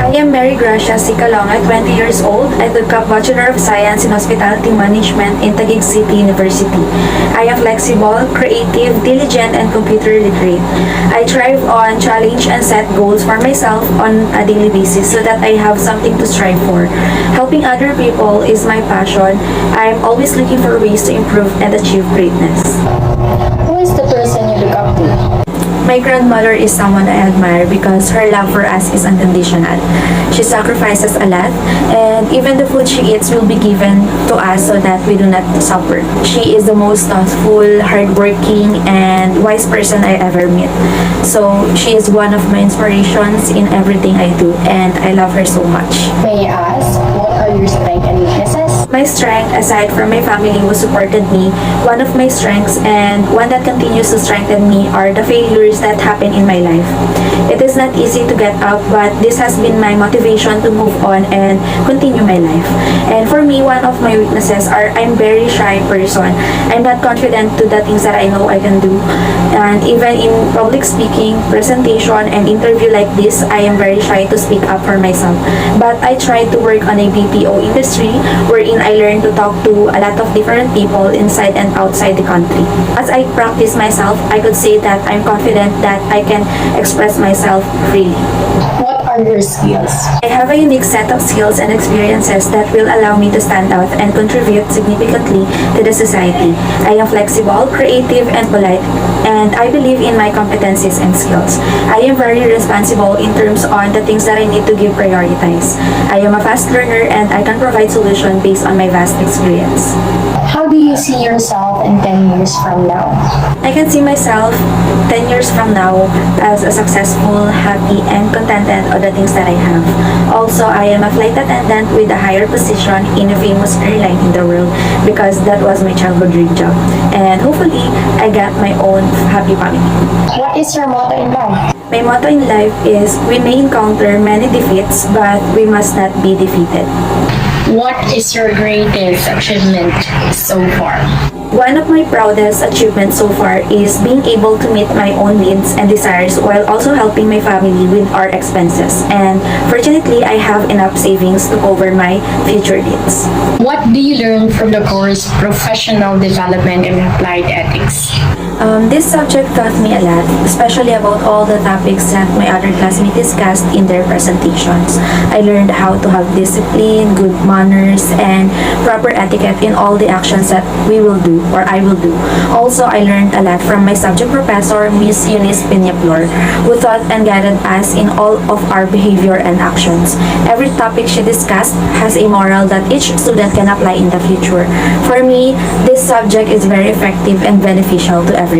I am Mary Gracia Sicalonga, 20 years old. I took up Bachelor of Science in Hospitality Management in Taguig City University. I am flexible, creative, diligent, and computer literate. I thrive on challenge and set goals for myself on a daily basis so that I have something to strive for. Helping other people is my passion. I am always looking for ways to improve and achieve greatness. Who is the person you look up to? My grandmother is someone I admire because her love for us is unconditional. She sacrifices a lot, and even the food she eats will be given to us so that we do not suffer. She is the most thoughtful, hardworking, and wise person I ever met. So she is one of my inspirations in everything I do, and I love her so much. May I ask, what are your strengths and weaknesses? My strength, aside from my family who supported me, one of my strengths and one that continues to strengthen me are the failures that happen in my life. It is not easy to get up, but this has been my motivation to move on and continue my life. And for me, one of my weaknesses are I'm very shy person. I'm not confident to the things that I know I can do. And even in public speaking, presentation, and interview like this, I am very shy to speak up for myself. But I try to work on a BPO industry wherein I learned to talk to a lot of different people inside and outside the country. As I practice myself, I could say that I'm confident that I can express myself freely. What are your skills? I have a unique set of skills and experiences that will allow me to stand out and contribute significantly to the society. I am flexible, creative, and polite, and I believe in my competencies and skills. I am very responsible in terms on the things that I need to give prioritize. I am a fast learner and I can provide solutions based on my vast experience. How do you see yourself in 10 years from now? I can see myself 10 years from now as a successful, happy, and contented of the things that I have. Also, I am a flight attendant with a higher position in a famous airline in the world because that was my childhood dream job. And hopefully, I got my own happy family. What is your motto in life? My motto in life is we may encounter many defeats, but we must not be defeated. What is your greatest achievement so far? One of my proudest achievements so far is being able to meet my own needs and desires while also helping my family with our expenses. And fortunately, I have enough savings to cover my future needs. What do you learn from the course Professional Development and Applied Ethics? This subject taught me a lot, especially about all the topics that my other classmates discussed in their presentations. I learned how to have discipline, good manners, and proper etiquette in all the actions that we will do or I will do. Also, I learned a lot from my subject professor, Miss Eunice Peñaflor, who taught and guided us in all of our behavior and actions. Every topic she discussed has a moral that each student can apply in the future. For me, this subject is very effective and beneficial to everyone.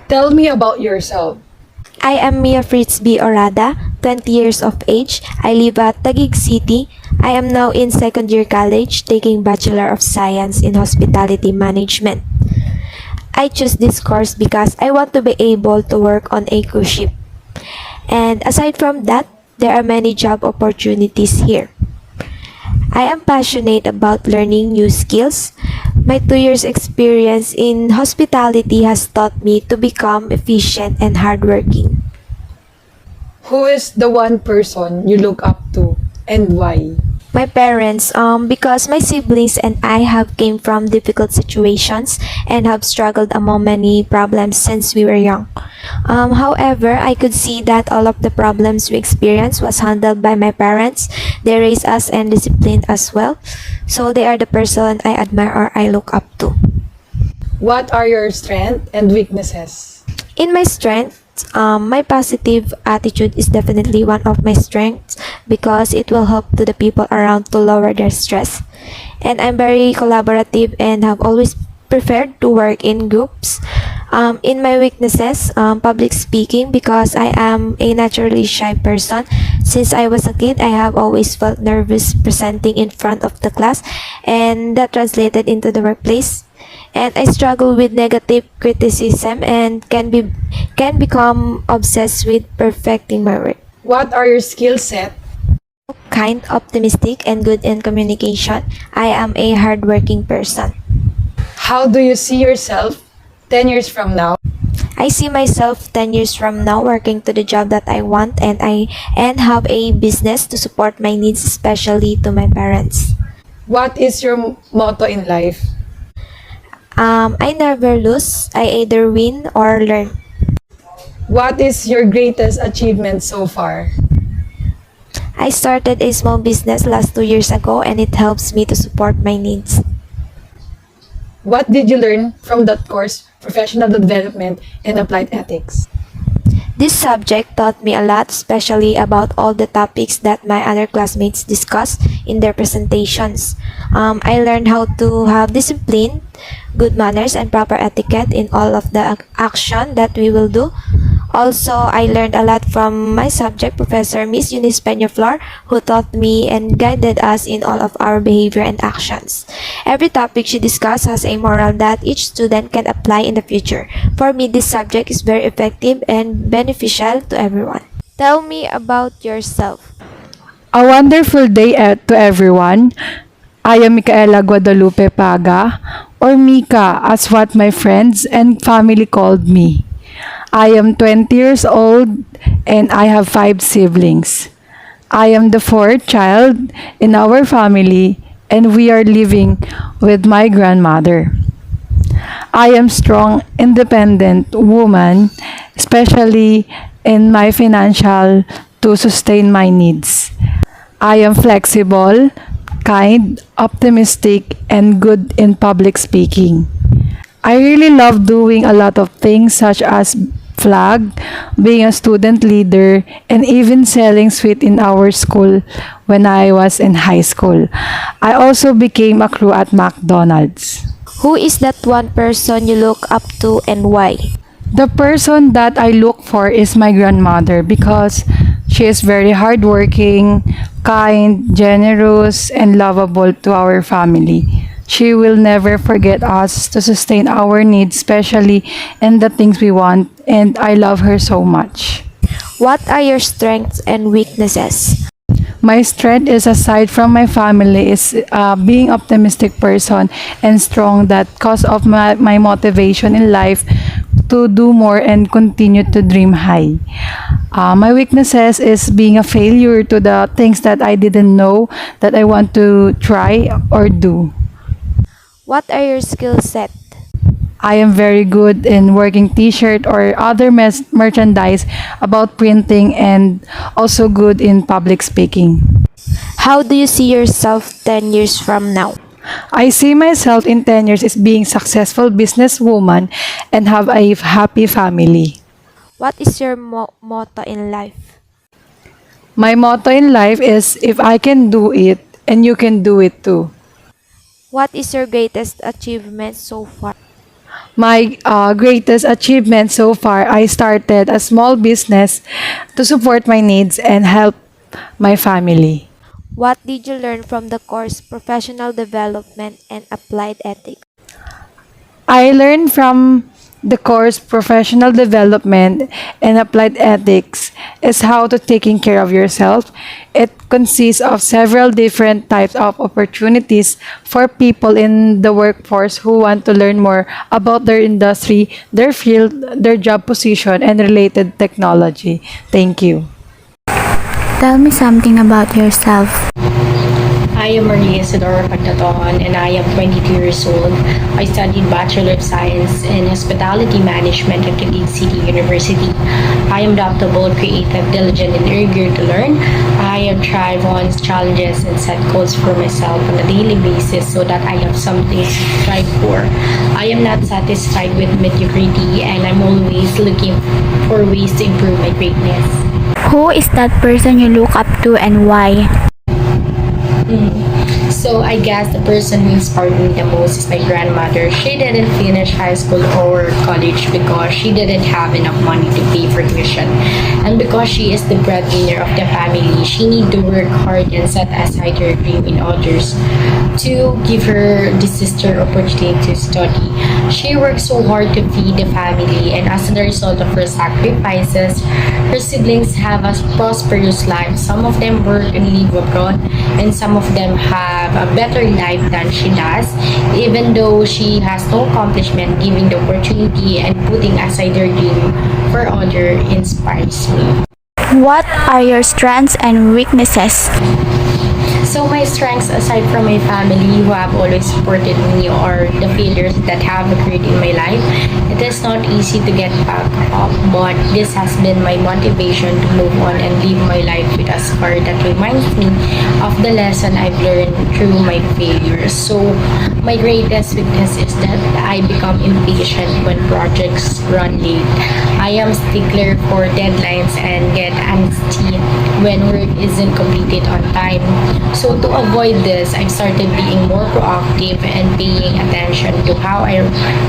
Tell me about yourself. I am Mia Fritz B. Orada, 20 years of age. I live at Taguig City. I am now in second year college taking Bachelor of Science in Hospitality Management. I choose this course because I want to be able to work on a cruise ship. And aside from that, there are many job opportunities here. I am passionate about learning new skills. My 2 years experience in hospitality has taught me to become efficient and hardworking. Who is the one person you look up to and why? My parents, because my siblings and I have came from difficult situations and have struggled among many problems since we were young. However, I could see that all of the problems we experienced was handled by my parents. They raised us and disciplined as well. So they are the person I admire or I look up to. What are your strengths and weaknesses? In my strengths, my positive attitude is definitely one of my strengths because it will help to the people around to lower their stress. And I'm very collaborative and have always preferred to work in groups. In my weaknesses, public speaking because I am a naturally shy person. Since I was a kid, I have always felt nervous presenting in front of the class and that translated into the workplace. And I struggle with negative criticism and can become obsessed with perfecting my work. What are your skill set? Kind, optimistic, and good in communication. I am a hardworking person. How do you see yourself 10 years from now? I see myself 10 years from now working to the job that I want and have a business to support my needs, especially to my parents. What is your motto in life? I never lose. I either win or learn. What is your greatest achievement so far? I started a small business last 2 years ago and it helps me to support my needs. What did you learn from that course, professional development and applied ethics? This subject taught me a lot, especially about all the topics that my other classmates discussed in their presentations. I learned how to have discipline, good manners, and proper etiquette in all of the action that we will do. Also, I learned a lot from my subject professor, Miss Eunice Peñaflor, who taught me and guided us in all of our behavior and actions. Every topic she discussed has a moral that each student can apply in the future. For me, this subject is very effective and beneficial to everyone. Tell me about yourself. A wonderful day to everyone. I am Micaela Guadalupe Paga, or Mika as what my friends and family called me. I am 20 years old and I have 5 siblings. I am the 4th child in our family and we are living with my grandmother. I am strong, independent woman, especially in my financial to sustain my needs. I am flexible, kind, optimistic, and good in public speaking. I really love doing a lot of things such as flag, being a student leader, and even selling sweet in our school when I was in high school. I also became a crew at McDonald's. Who is that one person you look up to and why? The person that I look for is my grandmother because she is very hardworking, kind, generous, and lovable to our family. She will never forget us to sustain our needs, especially in the things we want, and I love her so much. What are your strengths and weaknesses? My strength is, aside from my family, is being optimistic person and strong, that cause of my motivation in life to do more and continue to dream high. My weaknesses is being a failure to the things that I didn't know that I want to try or do. What are your skill set? I am very good in working t-shirt or other merchandise about printing and also good in public speaking. How do you see yourself 10 years from now? I see myself in 10 years as being successful businesswoman and have a happy family. What is your motto in life? My motto in life is if I can do it and you can do it too. What is your greatest achievement so far? My greatest achievement so far, I started a small business to support my needs and help my family. What did you learn from the course Professional Development and Applied Ethics? I learned from the course Professional Development and Applied Ethics is how to taking care of yourself. It consists of several different types of opportunities for people in the workforce who want to learn more about their industry, their field, their job position, and related technology. Thank you. Tell me something about yourself. I am Maria Isidora Pagtaton and I am 22 years old. I studied Bachelor of Science in Hospitality Management at Taguig City University. I am adaptable, creative, diligent, and eager to learn. I am thrive on challenges and set goals for myself on a daily basis so that I have something to strive for. I am not satisfied with mediocrity and I'm always looking for ways to improve my greatness. Who is that person you look up to and why? So I guess the person who inspired me the most is my grandmother. She didn't finish high school or college because she didn't have enough money to pay for tuition. And because she is the breadwinner of the family, she need to work hard and set aside her dream in others to give her the sister opportunity to study. She worked so hard to feed the family, and as a result of her sacrifices, her siblings have a prosperous life. Some of them work and live abroad, and some of them have a better life than she does. Even though she has no accomplishment, giving the opportunity and putting aside her dream for other inspires me. What are your strengths and weaknesses? So my strengths, aside from my family who have always supported me, or the failures that have occurred in my life, it is not easy to get back up, but this has been my motivation to move on and live my life with a scar that reminds me of the lesson I've learned through my failures. So my greatest weakness is that I become impatient when projects run late. I am stickler for deadlines and get antsy when work isn't completed on time. So to avoid this, I've started being more proactive and paying attention to how I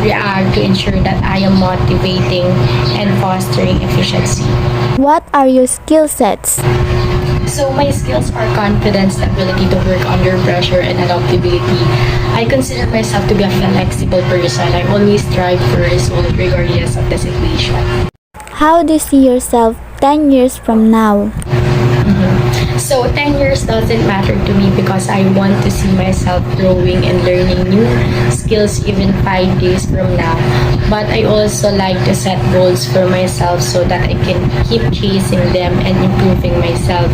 react to ensure that I am motivating and fostering efficiency. What are your skill sets? So my skills are confidence, ability to work under pressure, and adaptability. I consider myself to be a flexible person. I always strive for results regardless of the situation. How do you see yourself 10 years from now? So 10 years doesn't matter to me because I want to see myself growing and learning new skills even 5 days from now. But I also like to set goals for myself so that I can keep chasing them and improving myself.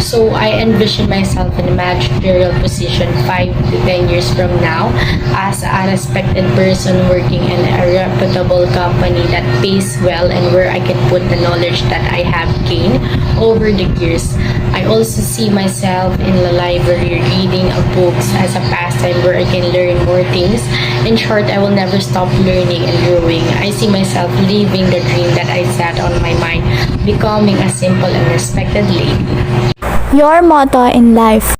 So I envision myself in a managerial position 5 to 10 years from now as a respected person working in a reputable company that pays well and where I can put the knowledge that I have gained over the years. I also see myself in the library reading books as a pastime where I can learn more things. In short, I will never stop learning and growing. I see myself living the dream that I set on my mind, becoming a simple and respected lady. Your motto in life.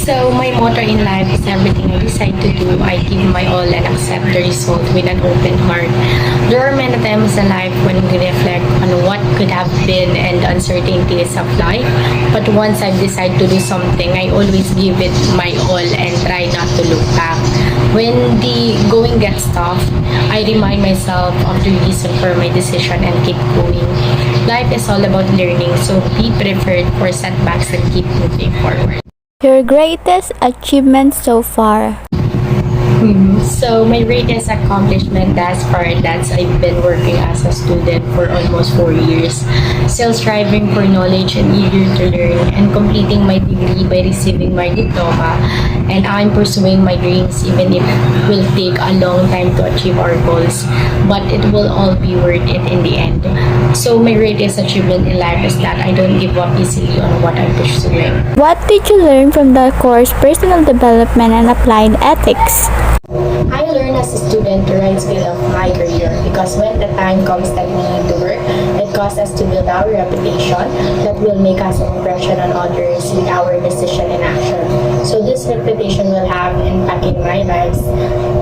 So my motto in life is everything I decide to do, I give my all and accept the result with an open heart. There are many times in life when we reflect on what could have been and the uncertainties of life. But once I decide to do something, I always give it my all and try not to look back. When the going gets tough, I remind myself of the reason for my decision and keep going. Life is all about learning, so be prepared for setbacks and keep moving forward. Your greatest achievement so far. So my greatest accomplishment thus far, that's I've been working as a student for almost 4 years, still striving for knowledge and eager to learn, and completing my degree by receiving my diploma. And I'm pursuing my dreams even if it will take a long time to achieve our goals, but it will all be worth it in the end. So my greatest achievement in life is that I don't give up easily on what I'm pursuing. What did you learn from the course Personal Development and Applied Ethics? I learned as a student the right skill of my career, because when the time comes that we need to work, it costs us to build our reputation that will make us an impression on others with our decision and action. So this reputation will have impact in my lives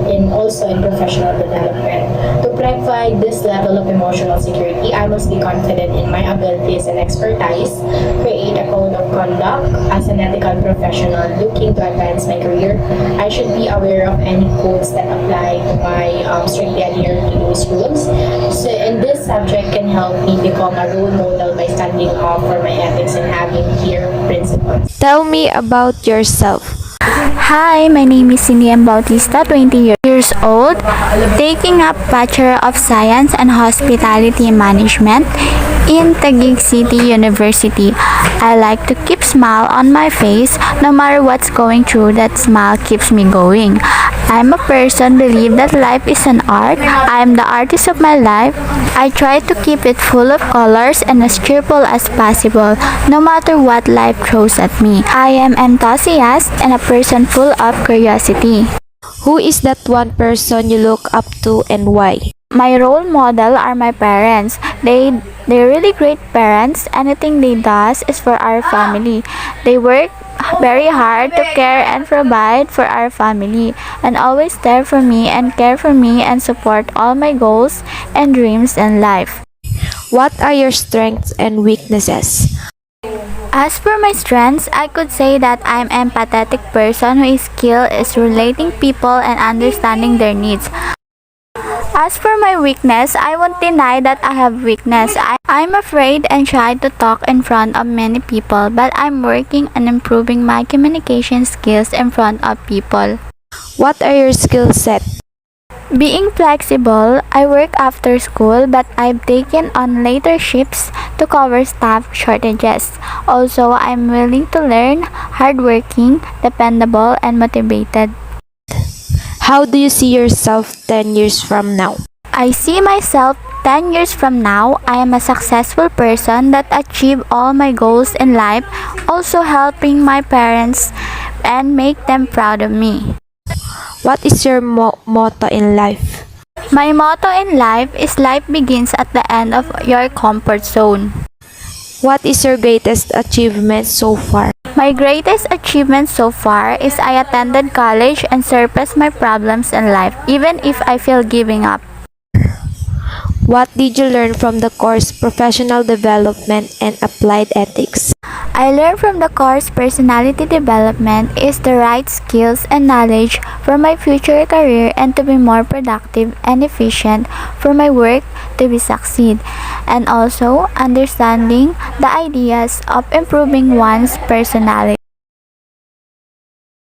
and also in professional development. To provide this level of emotional security, I must be confident in my abilities and expertise, create a code of conduct as an ethical professional looking to advance my career. I should be aware of any codes that apply to my strictly adhere to those rules. So, and this subject can help me become a role model by standing up for my ethics and having clear principles. Tell me about yourself. Hi, my name is Cindy M. Bautista, 20 years old, taking up Bachelor of Science and Hospitality Management in Taguig City University. I like to keep smile on my face no matter what's going through. That smile keeps me going. I'm a person believe that life is an art. I am the artist of my life. I try to keep it full of colors and as cheerful as possible, no matter what life throws at me. I am enthusiastic and a person full of curiosity. Who is that one person you look up to and why? My role model are my parents. They're really great parents. Anything they does is for our family. They work very hard to care and provide for our family, and always there for me and care for me and support all my goals and dreams in life. What are your strengths and weaknesses? As for my strengths, I could say that I'm an empathetic person whose skill is relating people and understanding their needs. As for my weakness, I won't deny that I have weakness. I'm afraid and shy to talk in front of many people, but I'm working on improving my communication skills in front of people. What are your skill set? Being flexible, I work after school, but I've taken on later shifts to cover staff shortages. Also, I'm willing to learn, hardworking, dependable, and motivated. How do you see yourself 10 years from now? I see myself 10 years from now. I am a successful person that achieve all my goals in life, also helping my parents and make them proud of me. What is your motto in life? My motto in life is life begins at the end of your comfort zone. What is your greatest achievement so far? My greatest achievement so far is I attended college and surpassed my problems in life, even if I feel giving up. What did you learn from the course Professional Development and Applied Ethics? I learned from the course Personality Development is the right skills and knowledge for my future career and to be more productive and efficient for my work to be succeed, and also understanding the ideas of improving one's personality.